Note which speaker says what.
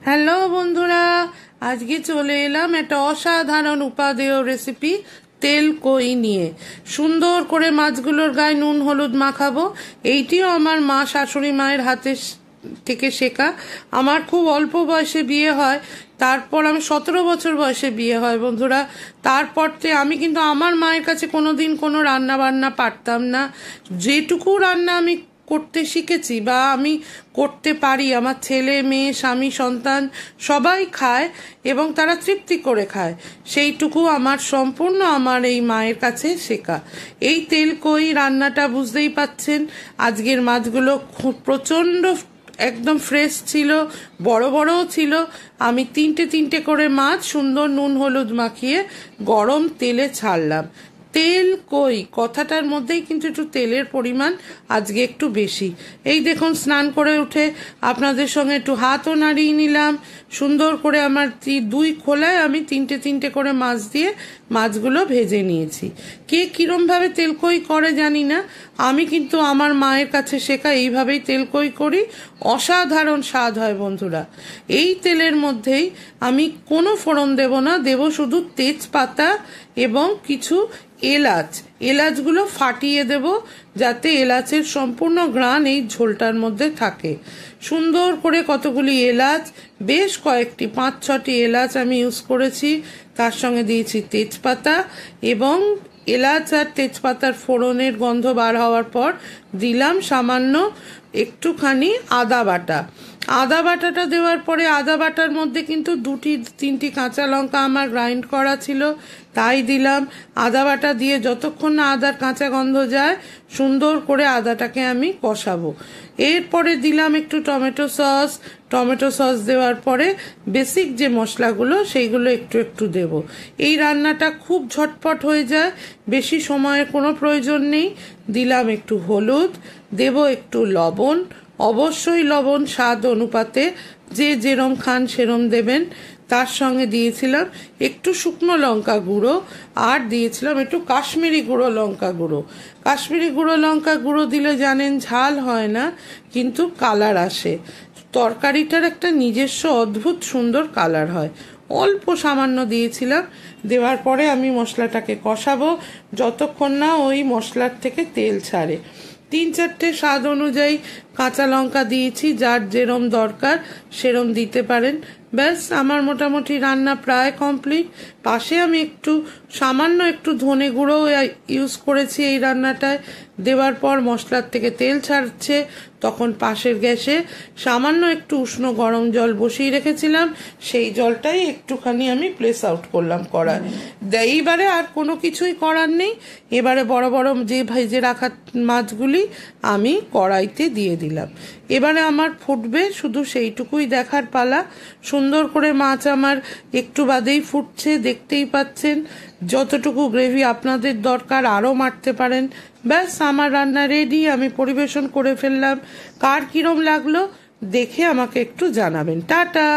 Speaker 1: Hello বন্ধুরা, আজকে চলে এলাম একটা অসাধারণ উপাদেয় রেসিপি তেল কই নিয়ে। সুন্দর করে মাছগুলোর গায়ে নুন হলুদ মাখাবো। এইটিও আমার মা শাশুড়ি মায়ের হাতে থেকে শেখা। আমার খুব অল্প বয়সে বিয়ে হয়, তারপর আমি 17 বছর বয়সে বিয়ে হয় বন্ধুরা। তারপর আমি কিন্তু আমার মায়ের কাছে কোনোদিন কোনো রান্না বান্না পারতাম না। যেটুকু রান্না আমি করতে শিখেছি বা আমি করতে পারি, আমার ছেলে মেয়ে স্বামী সন্তান সবাই খায় এবং তারা তৃপ্তি করে খায়, সেইটুকু আমার সম্পূর্ণ আমার এই মায়ের কাছে শেখা। এই তেল কই রান্নাটা বুঝতেই পাচ্ছেন, আজকের মাছগুলো খুব প্রচণ্ড একদম ফ্রেশ ছিল, বড় বড়ও ছিল। আমি তিনটে করে মাছ সুন্দর নুন হলুদ মাখিয়ে গরম তেলে ছাড়লাম। তেল কই কথাটার মধ্যেই কিন্তু একটু তেলের পরিমাণ আজকে একটু বেশি। এই দেখুন, স্নান করে উঠে আপনাদের সঙ্গে একটু হাতও নাড়িয়ে নিলাম। সুন্দর করে আমার দুই খোলায় আমি তিনটে করে মাছ দিয়ে মাছগুলো ভেজে নিয়েছি। কে কিরমভাবে তেল কই করে জানি না, আমি কিন্তু আমার মায়ের কাছে শেখা এইভাবেই তেল কই করি। অসাধারণ স্বাদ হয় বন্ধুরা। এই তেলের মধ্যেই আমি কোনো ফোড়ন দেব না, দেব শুধু তেজপাতা এবং কিছু এলাচগুলো ফাটিয়ে দেব, যাতে এলাচের সম্পূর্ণ ঘ্রাণ এই ঝোলটার মধ্যে থাকে। সুন্দর করে কতগুলি এলাচ, বেশ কয়েকটি 5-6টি এলাচ আমি ইউজ করেছি। তার সঙ্গে দিয়েছি তেজপাতা এবং এলাচ আর তেজপাতার ফোড়নের গন্ধ বার হওয়ার পর দিলাম সামান্য একটুখানি আদা বাটা। আদা বাটাটা দেওয়ার পরে আদা বাটার মধ্যে কিন্তু 2-3টি কাঁচা লঙ্কা আমার গ্রাইন্ড করা ছিল, তাই দিলাম। আদা বাটা দিয়ে যতক্ষণ না আদার কাঁচা গন্ধ যায় সুন্দর করে আদাটাকে আমি কষাবো। এরপরে দিলাম একটু টমেটো সস দেওয়ার পরে বেসিক যে মশলাগুলো সেইগুলো একটু দেব। এই রান্নাটা খুব ঝটপট হয়ে যায়, বেশি সময়ের কোনো প্রয়োজন নেই। দিলাম একটু হলুদ, দেব একটু লবণ, অবশ্যই লবণ স্বাদ অনুপাতে, যে যেরম খান সেরম দেবেন। তার সঙ্গে দিয়েছিলাম একটু শুকনো লঙ্কা গুঁড়ো আর দিয়েছিলাম একটু কাশ্মীরি লঙ্কা গুঁড়ো। কাশ্মীরি লঙ্কা গুঁড়ো দিলে জানেন ঝাল হয় না, কিন্তু কালার আসে। তরকারিটার একটা নিজস্ব অদ্ভুত সুন্দর কালার হয়। অল্প সামান্য দিয়েছিলাম। দেওয়ার পরে আমি মশলাটাকে কষাবো যতক্ষণ না ওই মশলার থেকে তেল ছাড়ে। 3-4টে স্বাদ অনুযায়ী কাঁচা লঙ্কা দিয়েছি, যার যেরম দরকার সেরম দিতে পারেন। ব্যাস, আমার মোটামুটি রান্না প্রায় কমপ্লিট। পাশে আমি সামান্য একটু ধনে গুঁড়ো ইউজ করেছি এই রান্নাটায়। দেওয়ার পর মশলার থেকে তেল ছাড়ছে, তখন পাশের গ্যাসে সামান্য একটু উষ্ণ গরম জল বসিয়ে রেখেছিলাম, সেই জলটাই একটুখানি আমি প্লেস আউট করলাম কড়ায়। এইবারে আর কোনো কিছুই করার নেই। এবারে বড় যে ভেজে রাখা মাছগুলি আমি কড়াইতে দিয়ে দিলাম। এবারে আমার ফুটবে, শুধু সেইটুকুই দেখার পালা। সুন্দর করে মাছ আমার একটু বাদেই ফুটছে, দেখতেই পাচ্ছেন। যতটুকু গ্রেভি আপনাদের দরকার আরও মারতে পারেন। ব্যাস, আমার রান্না রেডি, আমি পরিবেশন করে ফেললাম। কার কিরম লাগলো দেখে আমাকে একটু জানাবেন। টাটা।